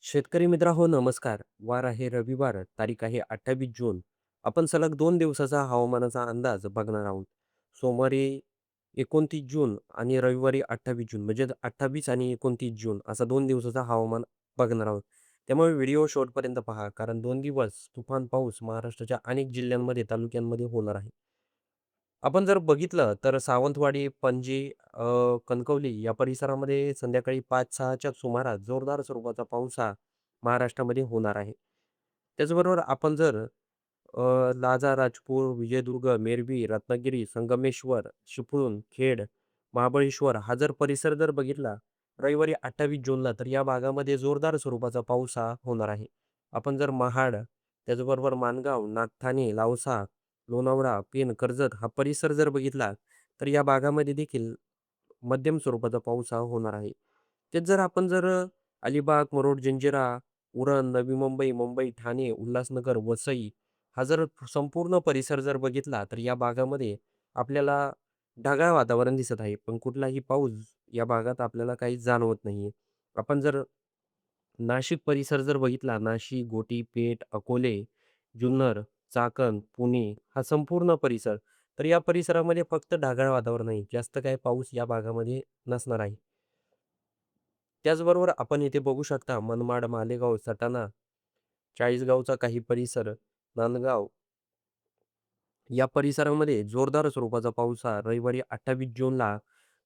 शेतकरी मित्रा हो नमस्कार. वार आहे रविवार, तारीख आहे 28 जून. आपण सलग 2 दिवसाचा हवामानाचा अंदाज बघणार आहोत. सोमवारी 29 जून आणि रविवारी 28 जून म्हणजे 28 आणि 29 जून असा 2 दिवसाचा हवामान बघणार आहोत. त्यामुळे व्हिडिओ शेवटपर्यंत पहा कारण 2 दिवस तुफान पाऊस महाराष्ट्राच्या अनेक जिल्ह्यांमध्ये, तालुक्यांमध्ये होणार आहे. आपण जर बघितलं तर सावंतवाडी, पणजी, कणकवली या परिसरामध्ये संध्याकाळी 5-6च्या सुमारास जोरदार स्वरूपाचा पाऊस हा महाराष्ट्रामध्ये होणार आहे. त्याचबरोबर आपण जर लाजा, राजपूर, विजयदुर्ग, मेरबी, रत्नागिरी, संगमेश्वर, चिपळूण, खेड, महाबळेश्वर हा जर परिसर जर बघितला रविवारी 28 जूनला तर या भागामध्ये जोरदार स्वरूपाचा पाऊस हा होणार आहे. आपण जर महाड, त्याचबरोबर माणगाव, नागठाणे, lausa, लोणावळा, पेण, कर्जत हा परिसर जर बघितला तर या भागामध्ये देखील मध्यम स्वरूपाचा पाऊस हा होणार आहे. तेच जर आपण जर अलिबाग, मुरुड, जंजिरा, उरण, नवी मुंबई, मुंबई, ठाणे, उल्हासनगर, वसई हा जर संपूर्ण परिसर जर बघितला तर या भागामध्ये आपल्याला ढगाळ वातावरण दिसत आहे. पण कुठलाही पाऊस या भागात आपल्याला काही जाणवत नाहीये. आपण जर नाशिक परिसर जर बघितला, नाशिक, गोटी, पेठ, अकोले, जुन्नर, चाकण, पुणे हा संपूर्ण परिसर. तर या परिसरामध्ये फक्त ढगाळ वातावरण आहे. जास्त काही पाऊस या भागामध्ये नसणार आहे. त्याचबरोबर आपण इथे बघू शकता मनमाड, मालेगाव, सटाणा, चाळीसगावचा काही परिसर, नांदगाव या परिसरामध्ये जोरदार स्वरूपाचा पाऊस हा रविवारी 28 जूनला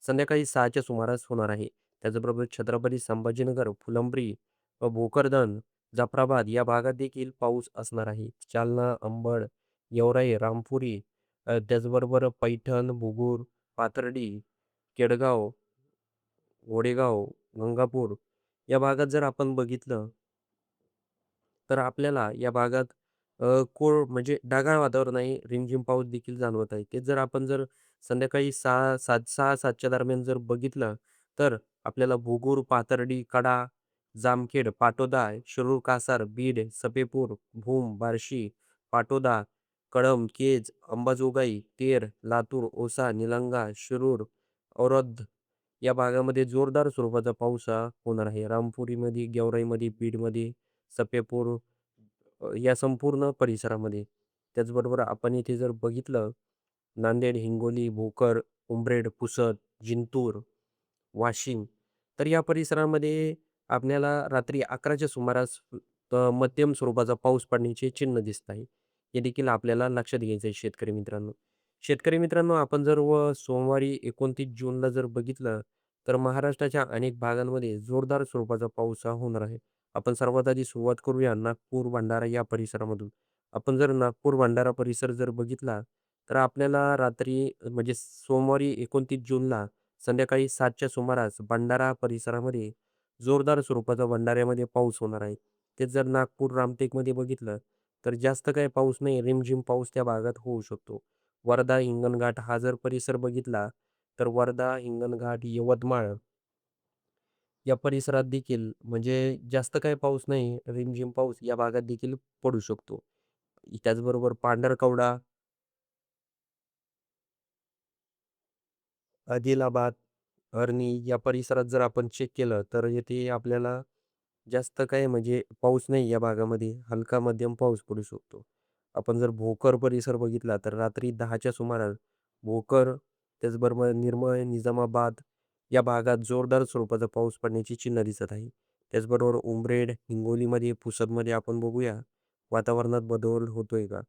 संध्याकाळी 6च्या सुमारास होणार आहे. त्याचबरोबर छत्रपती संभाजीनगर, फुलंब्री व भोकरदन, जाफराबाद या भागात देखील पाऊस असणार आहे. जालना, अंबड, गेवराई, रामपुरी, त्याचबरोबर पैठण, बुगूर, पाथर्डी, केडगाव, गोडेगाव, गंगापूर या भागात जर आपण बघितलं तर आपल्याला या भागात कोळ म्हणजे ढगाळ वातावरण आहे. रिमझिम पाऊस देखील जाणवत आहे. तेच जर आपण जर संध्याकाळी 6:07 दरम्यान जर बघितलं, तर आपल्याला भुगूर, पाथर्डी, कडा, जामखेड, पाटोदा, शिरूर, कासार, बीड, सफेपूर, भूम, बार्शी, पाटोदा, कळंब, केज, अंबाजोगाई, तेर, लातूर, औसा, निलंगा, शिरूर, औराद या भागामध्ये जोरदार स्वरूपाचा पाऊस हा होणार आहे. रामपुरीमध्ये, गेवराईमध्ये, बीडमध्ये, सफेपूर या संपूर्ण परिसरामध्ये. त्याचबरोबर आपण इथे जर बघितलं नांदेड, हिंगोली, भोकर, उमरेड, पुसद, जिंतूर, वाशिम तर या परिसरामध्ये आपल्याला रात्री 11च्या सुमारास मध्यम स्वरूपाचा पाऊस पडण्याचे चिन्ह दिसत आहे. हे देखील आपल्याला लक्षात घ्यायचं आहे शेतकरी मित्रांनो. शेतकरी मित्रांनो आपण जर सोमवारी 29 जूनला जर बघितलं तर महाराष्ट्राच्या अनेक भागांमध्ये जोरदार स्वरूपाचा पाऊस हा होणार आहे. आपण सर्वात आधी सुरुवात करूया नागपूर, भंडारा या परिसरामधून. आपण जर नागपूर, भंडारा परिसर जर बघितला, तर आपल्याला रात्री म्हणजे सोमवारी 29 जूनला संध्याकाळी 7च्या सुमारास भंडारा परिसरामध्ये जोरदार स्वरूपाचा भंडाऱ्यामध्ये पाऊस होणार आहे. तेच जर नागपूर, रामटेकमध्ये बघितलं, तर जास्त काही पाऊस नाही, रिमझिम पाऊस त्या भागात होऊ शकतो. वर्धा, हिंगणघाट हा जर परिसर बघितला, तर वर्धा, हिंगणघाट, यवतमाळ या परिसरात देखील म्हणजे जास्त काही पाऊस नाही, रिमझिम पाऊस या भागात देखील पडू शकतो. त्याचबरोबर पांढरकवडा, आदिलाबाद, अरनी या परिसरात जर आपण चेक केलं, तर येथे आपल्याला जास्त काही म्हणजे पाऊस नाही या भागामध्ये, हलका मध्यम पाऊस पडू शकतो. आपण जर भोकर परिसर बघितला, तर रात्री 10च्या सुमारास भोकर, त्याचबरोबर निर्मळ, निजामाबाद या भागात जोरदार स्वरूपाचा पाऊस पडण्याची चिन्ह दिसत आहे. त्याचबरोबर उमरेड, हिंगोलीमध्ये, पुसदमध्ये आपण बघूया वातावरणात बदल होतोय का?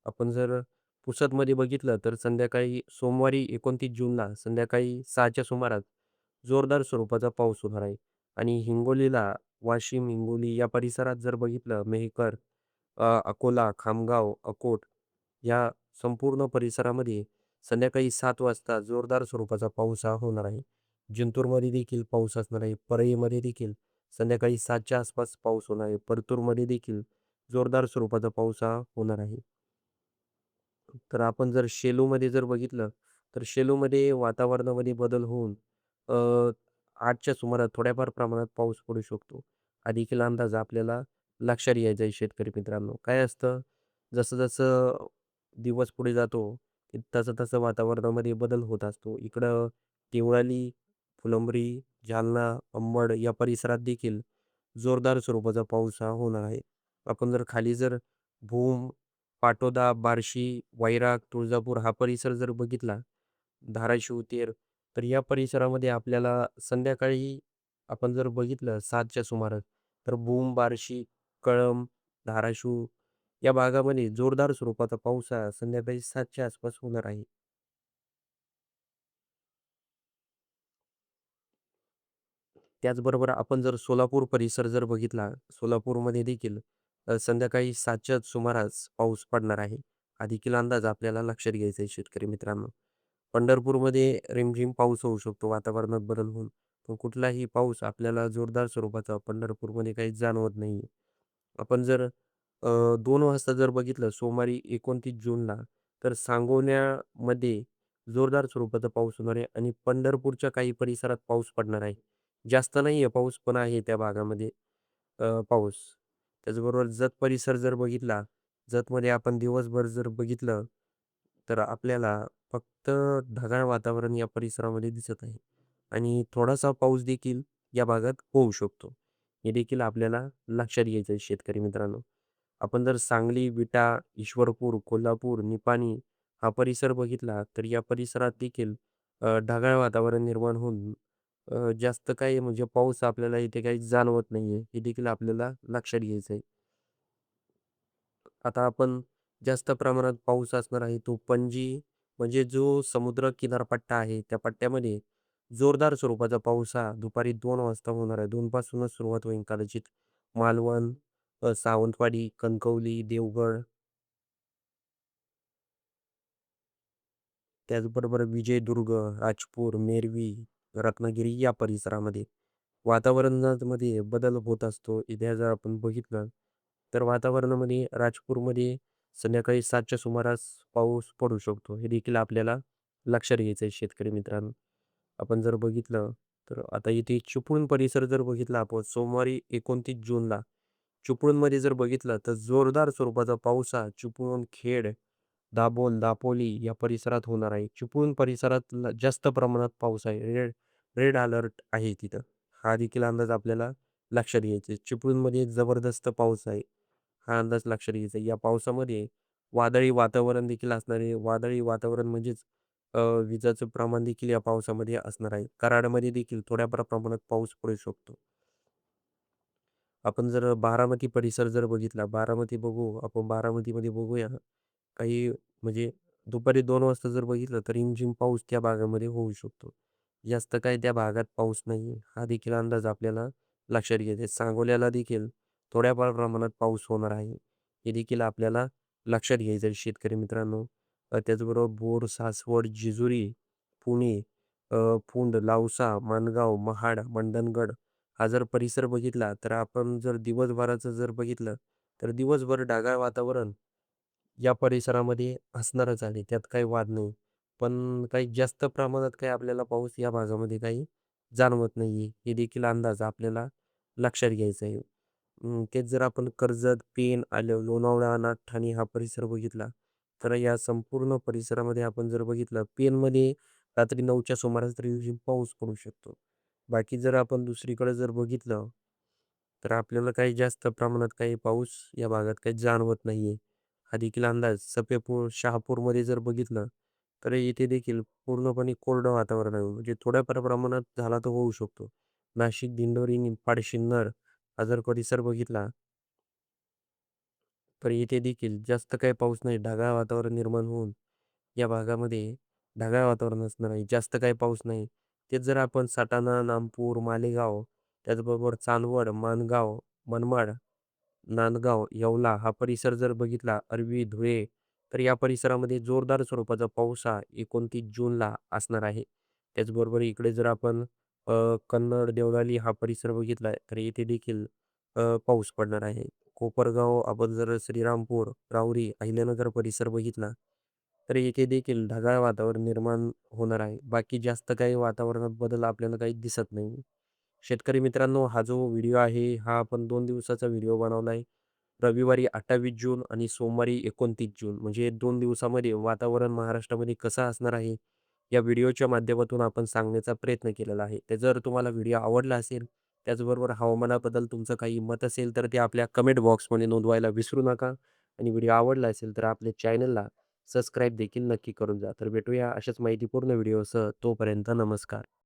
आपण जर पुसदमध्ये बघितलं, तर संध्याकाळी सोमवारी 29 जूनला संध्याकाळी 6च्या सुमारास जोरदार स्वरूपाचा पाऊस होणार आहे आणि हिंगोलीला वाशिम, हिंगोली या परिसरात जर बघितलं मेहकर, अकोला, खामगाव, अकोट या संपूर्ण परिसरामध्ये संध्याकाळी 7 वाजता जोरदार स्वरूपाचा पाऊस हा होणार आहे. जिंतूरमध्ये देखील पाऊस असणार आहे. परळीमध्ये देखील संध्याकाळी 7च्या आसपास पाऊस होणार आहे. परतूरमध्ये देखील जोरदार स्वरूपाचा पाऊस हा होणार आहे. तर आपण जर शेलूमध्ये जर बघितलं, तर शेलूमध्ये वातावरणामध्ये बदल होऊन अ, 8च्या सुमारास थोड्याफार प्रमाणात पाऊस पडू शकतो. हा देखील अंदाज आपल्याला लक्षात घ्यायचा आहे शेतकरी मित्रांनो. काय असतं, जसं-जसं दिवस पुढे जातो, तसं-तसं वातावरणामध्ये बदल होत असतो. इकडं देवळाली, फुलंब्री, जालना, अंबड या परिसरात देखील जोरदार स्वरूपाचा पाऊस हा होणार आहे. आपण जर खाली जर भूम, पाटोदा, बार्शी, वैराग, तुळजापूर हा परिसर जर बघितला, धाराशिव, तेर, तर या परिसरामध्ये आपल्याला संध्याकाळी आपण जर बघितलं 7च्या सुमारास, तर भूम, बार्शी, कळंब, धाराशिव या भागामध्ये जोरदार स्वरूपाचा पाऊस हा संध्याकाळी 7च्या आसपास होणार आहे. त्याचबरोबर आपण जर सोलापूर परिसर जर बघितला, सोलापूरमध्ये देखील संध्याकाळी 7च्या सुमारास पाऊस पडणार आहे. हा देखील अंदाज आपल्याला लक्षात घ्यायचा आहे शेतकरी मित्रांनो. पंढरपूरमध्ये रिमझिम पाऊस होऊ शकतो वातावरणात बदल होऊन. पण कुठलाही पाऊस आपल्याला जोरदार स्वरूपाचा पंढरपूरमध्ये काही जाणवत नाही. आपण जर 2 वाजता जर बघितलं सोमवारी 29 जूनला, तर सांगोल्यामध्ये जोरदार स्वरूपाचा पाऊस होणार आहे आणि पंढरपूरच्या काही परिसरात पाऊस पडणार आहे. जास्त नाही आहे पाऊस, पण आहे त्या भागामध्ये पाऊस. त्याचबरोबर जत परिसर जर बघितला, जतमध्ये आपण दिवसभर जर बघितलं, तर आपल्याला फक्त ढगाळ वातावरण या परिसरामध्ये दिसत आहे आणि थोडासा पाऊस देखील या भागात होऊ शकतो. हे देखील आपल्याला लक्षात घ्यायचं आहे शेतकरी मित्रांनो. आपण जर सांगली, विटा, ईश्वरपूर, कोल्हापूर, निपाणी हा परिसर बघितला, तर या परिसरात देखील ढगाळ वातावरण निर्माण होऊन जास्त काही म्हणजे पाऊस आपल्याला इथे काही जाणवत नाहीये. हे देखील आपल्याला लक्षात घ्यायचं आहे. आता आपण जास्त प्रमाणात पाऊस असणार आहे तो पणजी म्हणजे जो समुद्र किनारपट्टा आहे त्या पट्ट्यामध्ये जोरदार स्वरूपाचा पाऊस हा दुपारी 2 वाजता होणार आहे. 2 पासूनच सुरुवात होईल कदाचित. मालवण, सावंतवाडी, कणकवली, देवगड त्याचबरोबर विजयदुर्ग, राजपूर, मेरवी, रत्नागिरी या परिसरामध्ये वातावरणामध्ये बदल होत असतो. इथे जर आपण बघितलं, तर वातावरणामध्ये राजपूरमध्ये संध्याकाळी 7च्या सुमारास पाऊस पडू शकतो. हे देखील आपल्याला लक्षात घ्यायचं आहे शेतकरी मित्रांनो. आपण जर बघितलं, तर आता इथे चिपळूण परिसर जर बघितला आपण सोमवारी 29 जूनला चिपळूणमध्ये जर बघितलं, तर जोरदार स्वरूपाचा पाऊस हा चिपळूण, खेड, दाभोळ, दापोली या परिसरात होणार आहे. चिपळूण परिसरात जास्त प्रमाणात पाऊस आहे. रेड रेड अलर्ट आहे तिथं. हा देखील अंदाज आपल्याला लक्षात घ्यायचा आहे. चिपळूणमध्ये जबरदस्त पाऊस आहे. हा अंदाज लक्षात घ्यायचा आहे. या पावसामध्ये वादळी वातावरण देखील असणार आहे. वादळी वातावरण म्हणजेच विजाचं प्रमाण देखील या पावसामध्ये असणार आहे. कराडमध्ये देखील थोड्या प्रमाणात पाऊस पडू शकतो. आपण जर बारामती परिसर जर बघितला, बारामती बघू आपण बारामतीमध्ये बघूया. काही म्हणजे दुपारी 2 वाजता जर बघितलं तर रिमझिम पाऊस त्या भागामध्ये होऊ शकतो. जास्त काही त्या भागात पाऊस नाही. हा देखील अंदाज आपल्याला लक्षात घ्यायचा आहे. सांगोल्याला देखील थोड्याफार प्रमाणात पाऊस होणार आहे. हे देखील आपल्याला लक्षात घ्यायचं आहे शेतकरी मित्रांनो. त्याचबरोबर बोर, सासवड, जेजुरी, पुणे, पुंड, lausa, माणगाव, महाड, मंडणगड हा जर परिसर बघितला तर आपण जर दिवसभराचं जर बघितलं, तर दिवसभर ढगाळ वातावरण या परिसरामध्ये असणारच आहे. त्यात काही वाद नाही. पण काही जास्त प्रमाणात काही आपल्याला पाऊस या भागामध्ये काही जाणवत नाहीये. हे देखील अंदाज आपल्याला लक्षात घ्यायचा आहे. तेच जर आपण कर्जत, पेन, आलं, लोणावळा, नागठाणे हा परिसर बघितला, तर या संपूर्ण परिसरामध्ये आपण जर बघितलं, पेनमध्ये रात्री 9च्या सुमारास रिमझिम पाऊस पडू शकतो. बाकी जर आपण दुसरीकडे जर बघितलं, तर आपल्याला काही जास्त प्रमाणात काही पाऊस या भागात काही जाणवत नाहीये. हा देखील अंदाज सफेपूर, शहापूरमध्ये जर बघितलं, तर इथे देखील पूर्णपणे कोरडं वातावरण आहे. म्हणजे थोड्याफार प्रमाणात झाला तर होऊ शकतो. नाशिक, दिंडोरी, निफाड, सिन्नर हा जर परिसर बघितला, तर इथे देखील जास्त काही पाऊस नाही. ढगाळ वातावरण निर्माण होऊन या भागामध्ये ढगाळ वातावरण असणार आहे. जास्त काही पाऊस नाही. तेच जर आपण सटाणा, नागपूर, मालेगाव, त्याचबरोबर चांदवड, माणगाव, मनमाड, नांदगाव, येवला हा परिसर जर बघितला, अरवी, धुळे, तर या परिसरामध्ये जोरदार स्वरूपाचा पाऊस हा 29 जूनला असणार आहे. त्याचबरोबर इकडे जर आपण कन्नड, देवळाली हा परिसर बघितला, तर येथे देखील पाऊस पडणार आहे. कोपरगाव, आपण जर श्रीरामपूर, राहुरी, अहिल्यानगर परिसर बघितला, तर येथे देखील ढगाळ वातावरण निर्माण होणार आहे. बाकी जास्त काही वातावरणात बदल आपल्याला काही दिसत नाही. शेतकरी मित्रांनो, हा जो व्हिडिओ आहे, हा आपण 2 दिवसाचा व्हिडिओ बनवला आहे. रविवारी 28 जून आणि सोमवारी 29 जून म्हणजे 2 दिवसामध्ये वातावरण महाराष्ट्रामध्ये कसं असणार आहे, या व्हिडिओच्या माध्यमातून आपण सांगण्याचा प्रयत्न केलेला आहे. तर जर तुम्हाला व्हिडिओ आवडला असेल, त्याचबरोबर हवामानाबद्दल तुमचं काही मत असेल तर ते आपल्या कमेंट बॉक्समध्ये नोंदवायला विसरू नका आणि व्हिडिओ आवडला असेल तर आपल्या चॅनलला सबस्क्राईब देखील नक्की करून जा. तर भेटूया अशाच माहितीपूर्ण व्हिडिओसह. तोपर्यंत नमस्कार.